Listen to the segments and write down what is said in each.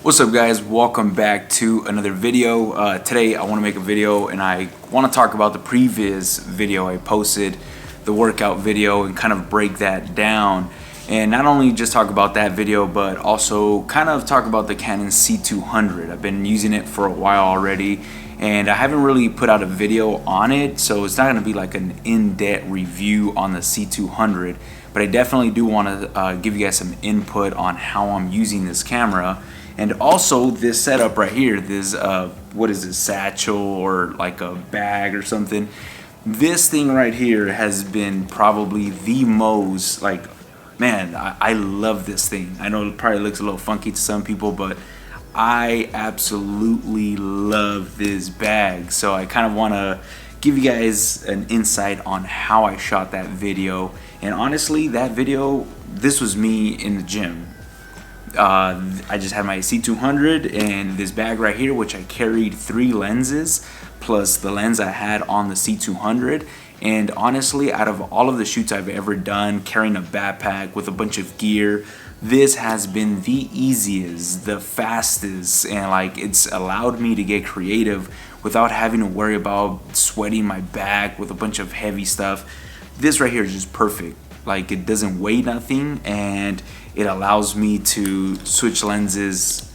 What's up guys, welcome back to another video. Today I want to make a video and I want to talk about the previous video I posted, the workout video, and kind of break that down. And not only just talk about that video, but also kind of talk about the Canon C200. I've been using it for a while already and I haven't really put out a video on it, so it's not going to be like an in-depth review on the C200, but I definitely do want to give you guys some input on how I'm using this camera. And also this setup right here, this what is this, satchel or like a bag or something. This thing right here has been probably the most, like, man, I love this thing. I know it probably looks a little funky to some people, but I absolutely love this bag. So I kind of want to give you guys an insight on how I shot that video. And honestly, that video, this was me in the gym. I just had my C200 and this bag right here, which I carried 3 lenses plus the lens I had on the C200. And honestly, out of all of the shoots I've ever done, carrying a backpack with a bunch of gear, this has been the easiest, the fastest, and like it's allowed me to get creative without having to worry about sweating my back with a bunch of heavy stuff. This right here is just perfect. Like, it doesn't weigh nothing and it allows me to switch lenses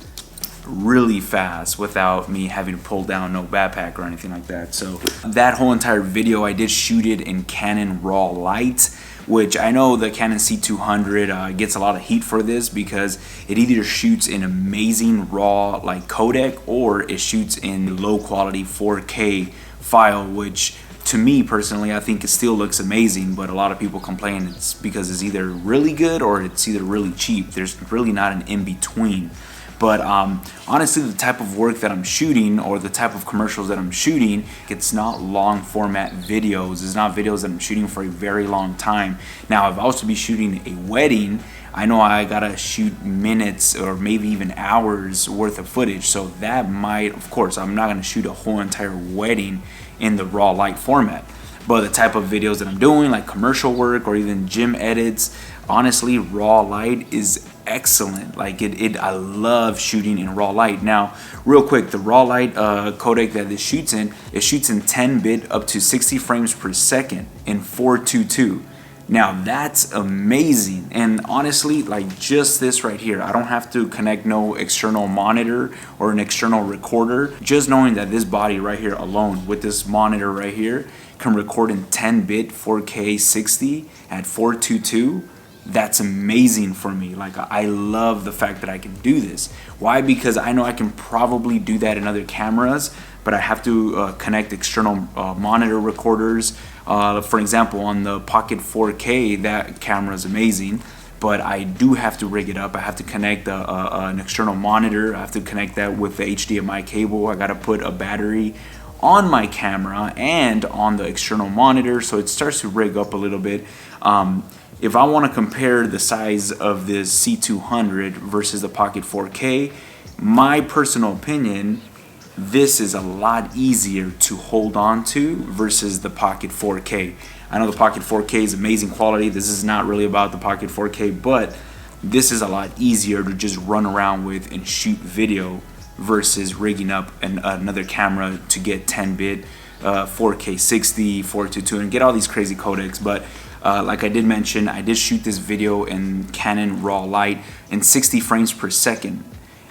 really fast without me having to pull down no backpack or anything like that. So that whole entire video, I did shoot it in Canon raw light, which I know the Canon C200 gets a lot of heat for this because it either shoots in amazing raw like codec or it shoots in low quality 4K file, which to me personally, I think it still looks amazing, but a lot of people complain it's because it's either really good or it's either really cheap. There's really not an in-between. But honestly, the type of work that I'm shooting or the type of commercials that I'm shooting, it's not long format videos. It's not videos that I'm shooting for a very long time. Now, if I was to be shooting a wedding, I know I gotta shoot minutes or maybe even hours worth of footage. So that might, of course, I'm not gonna shoot a whole entire wedding in the raw light format. But the type of videos that I'm doing, like commercial work or even gym edits, honestly, raw light is excellent. Like I love shooting in raw light. Now, real quick, the raw light codec that it shoots in 10-bit up to 60 frames per second in 422. Now that's amazing. And honestly, like just this right here, I don't have to connect no external monitor or an external recorder. Just knowing that this body right here alone with this monitor right here can record in 10-bit 4K 60 at 422, that's amazing for me. Like, I love the fact that I can do this. Why? Because I know I can probably do that in other cameras, but I have to connect external monitor recorders. For example, on the Pocket 4K, that camera is amazing, but I do have to rig it up. I have to connect an external monitor. I have to connect that with the HDMI cable. I got to put a battery on my camera and on the external monitor, so it starts to rig up a little bit. If I want to compare the size of this C200 versus the Pocket 4K, my personal opinion, this is a lot easier to hold on to versus the Pocket 4K. I know the Pocket 4K is amazing quality. This is not really about the Pocket 4K, but this is a lot easier to just run around with and shoot video versus rigging up another camera to get 10-bit 4K 60, 422, and get all these crazy codecs. But like I did mention, I did shoot this video in Canon raw light in 60 frames per second.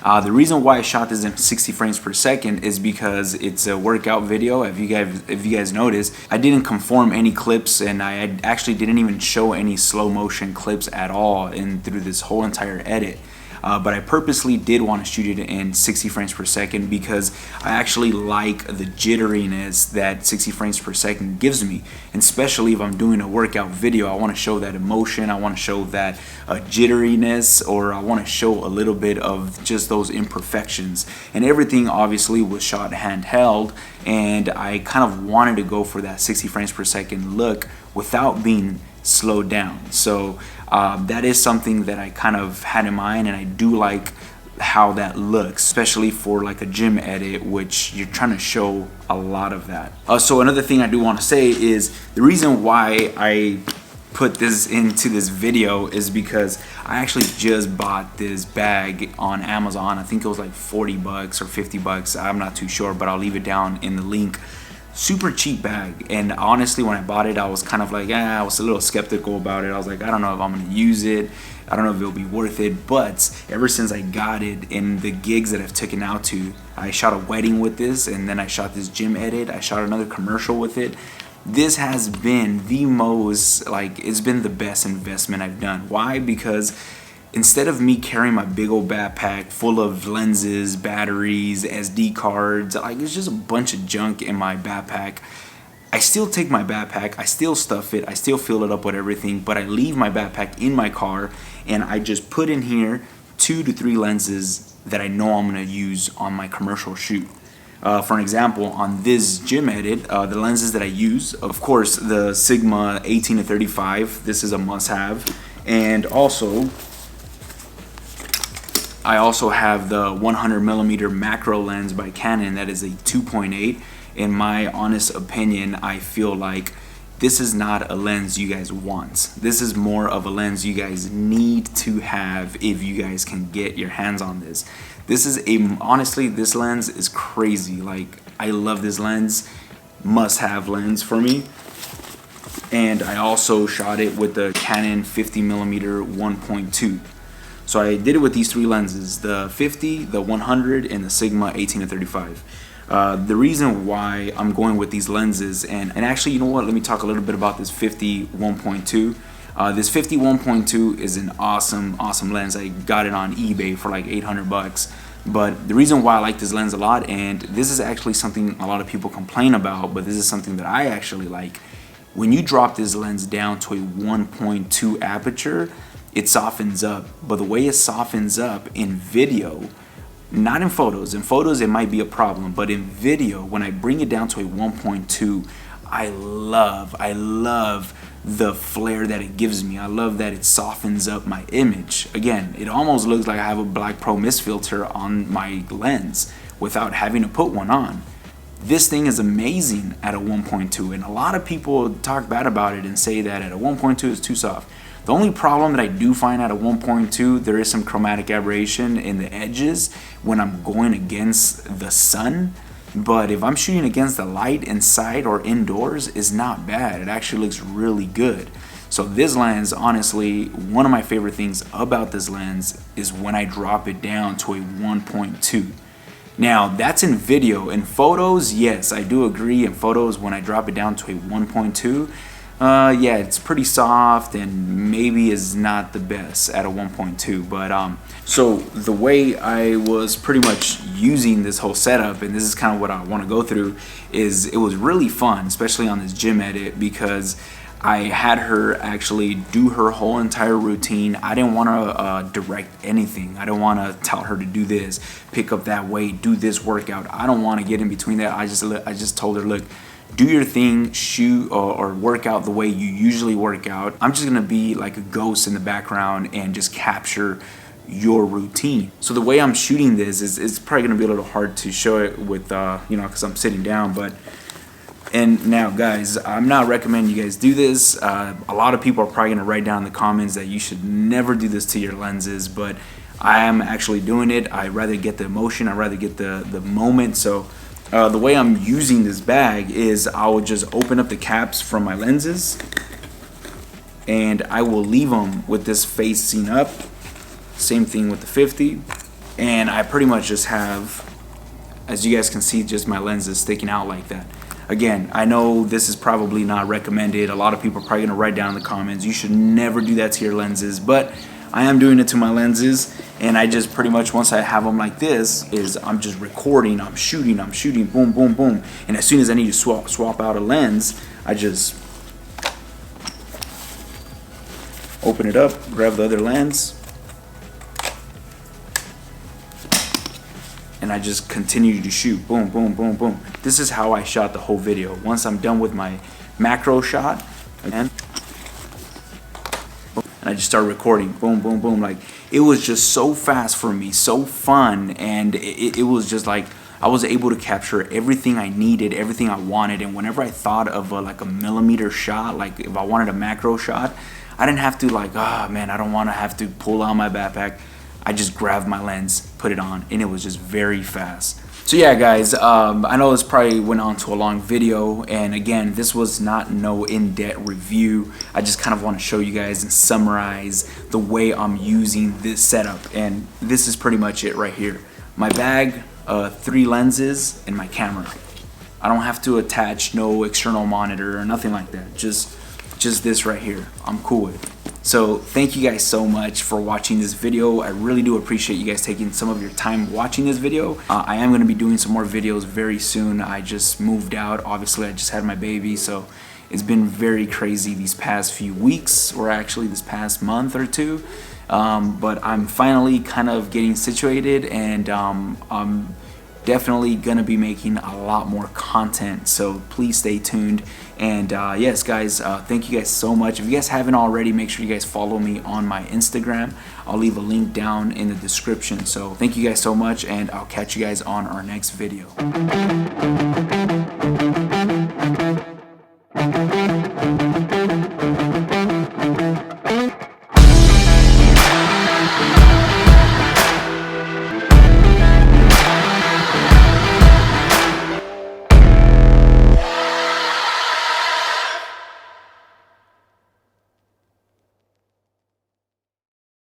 The reason why I shot this in 60 frames per second is because it's a workout video. If you guys notice, I didn't conform any clips, and I actually didn't even show any slow motion clips at all through this whole entire edit. but I purposely did want to shoot it in 60 frames per second because I actually like the jitteriness that 60 frames per second gives me, and especially if I'm doing a workout video, I want to show that emotion, I want to show that jitteriness, or I want to show a little bit of just those imperfections. And everything obviously was shot handheld, and I kind of wanted to go for that 60 frames per second look without being slowed down. So that is something that I kind of had in mind, and I do like how that looks, especially for like a gym edit, which you're trying to show a lot of that. So another thing I do want to say is the reason why I put this into this video is because I actually just bought this bag on Amazon. I think it was like 40 bucks or 50 bucks. I'm not too sure, but I'll leave it down in the link. Super cheap bag, and honestly when I bought it I was kind of like, I was a little skeptical about it. I was like, I don't know if I'm gonna use it, I don't know if it'll be worth it. But ever since I got it, in the gigs that I've taken out to, I shot a wedding with this, and then I shot this gym edit, I shot another commercial with it. This has been the most, like, it's been the best investment I've done. Why? Because instead of me carrying my big old backpack full of lenses, batteries, SD cards, like it's just a bunch of junk in my backpack, I still take my backpack, I still stuff it, I still fill it up with everything, but I leave my backpack in my car, and I just put in here 2 to 3 lenses that I know I'm gonna use on my commercial shoot. For an example, on this gym edit, the lenses that I use, of course, the Sigma 18 to 35, this is a must-have, and also I also have the 100mm macro lens by Canon that is a 2.8. In my honest opinion, I feel like this is not a lens you guys want. This is more of a lens you guys need to have if you guys can get your hands on this. This is honestly, this lens is crazy. Like, I love this lens, must-have lens for me. And I also shot it with the Canon 50mm 1.2. So I did it with these 3 lenses, the 50, the 100, and the Sigma 18 to 35. The reason why I'm going with these lenses, and actually, you know what, let me talk a little bit about this 50 1.2. This 50 1.2 is an awesome lens. I got it on eBay for like 800 bucks. But the reason why I like this lens a lot, and this is actually something a lot of people complain about, but this is something that I actually like. When you drop this lens down to a 1.2 aperture, it softens up. But the way it softens up in video, not in photos. In photos it might be a problem, but in video, when I bring it down to a 1.2, I love the flare that it gives me. I love that it softens up my image. Again, it almost looks like I have a black pro mist filter on my lens without having to put one on. This thing is amazing at a 1.2, and a lot of people talk bad about it and say that at a 1.2 it's too soft. The only problem that I do find at a 1.2, there is some chromatic aberration in the edges when I'm going against the sun. But if I'm shooting against the light inside or indoors, it's not bad. It actually looks really good. So this lens, honestly, one of my favorite things about this lens is when I drop it down to a 1.2. Now, that's in video. In photos, yes, I do agree. In photos, when I drop it down to a 1.2, yeah, it's pretty soft and maybe is not the best at a 1.2. But so the way I was pretty much using this whole setup, and this is kind of what I want to go through, is it was really fun, especially on this gym edit, because I had her actually do her whole entire routine. I didn't want to direct anything. I don't want to tell her to do this, pick up that weight, do this workout. I don't want to get in between that. I just told her, look, do your thing, shoot or work out the way you usually work out. I'm just gonna be like a ghost in the background and just capture your routine. So the way I'm shooting this is, it's probably gonna be a little hard to show it with, you know, because I'm sitting down. And now, guys, I'm not recommending you guys do this. A lot of people are probably gonna write down in the comments that you should never do this to your lenses, but I am actually doing it. I rather get the emotion, I rather get the moment. So the way I'm using this bag is I will just open up the caps from my lenses, and I will leave them with this facing up. Same thing with the 50, and I pretty much just have, as you guys can see, just my lenses sticking out like that. Again, I know this is probably not recommended. A lot of people are probably gonna write down in the comments, you should never do that to your lenses, but I am doing it to my lenses. And I just pretty much, once I have them like this, is I'm just recording, I'm shooting, boom, boom, boom. And as soon as I need to swap out a lens, I just open it up, grab the other lens, and I just continue to shoot, boom, boom, boom, boom. This is how I shot the whole video. Once I'm done with my macro shot, and I just start recording, boom, boom, boom. Like, it was just so fast for me, so fun, and it was just like I was able to capture everything I needed, everything I wanted. And whenever I thought of like a millimeter shot, like if I wanted a macro shot, I didn't have to like, oh man, I don't want to have to pull out my backpack. I just grabbed my lens, put it on, and it was just very fast. So yeah, guys, I know this probably went on to a long video, and again, this was not no in-depth review. I just kind of want to show you guys and summarize the way I'm using this setup, and this is pretty much it right here. My bag, 3 lenses, and my camera. I don't have to attach no external monitor or nothing like that. Just this right here. I'm cool with it. So thank you guys so much for watching this video. I really do appreciate you guys taking some of your time watching this video. I am going to be doing some more videos very soon. I just moved out. Obviously, I just had my baby, so it's been very crazy these past few weeks, or actually this past month or two. But I'm finally kind of getting situated, and I'm definitely gonna be making a lot more content, so please stay tuned. And yes guys, thank you guys so much. If you guys haven't already, make sure you guys follow me on my Instagram. I'll leave a link down in the description. So thank you guys so much, and I'll catch you guys on our next video.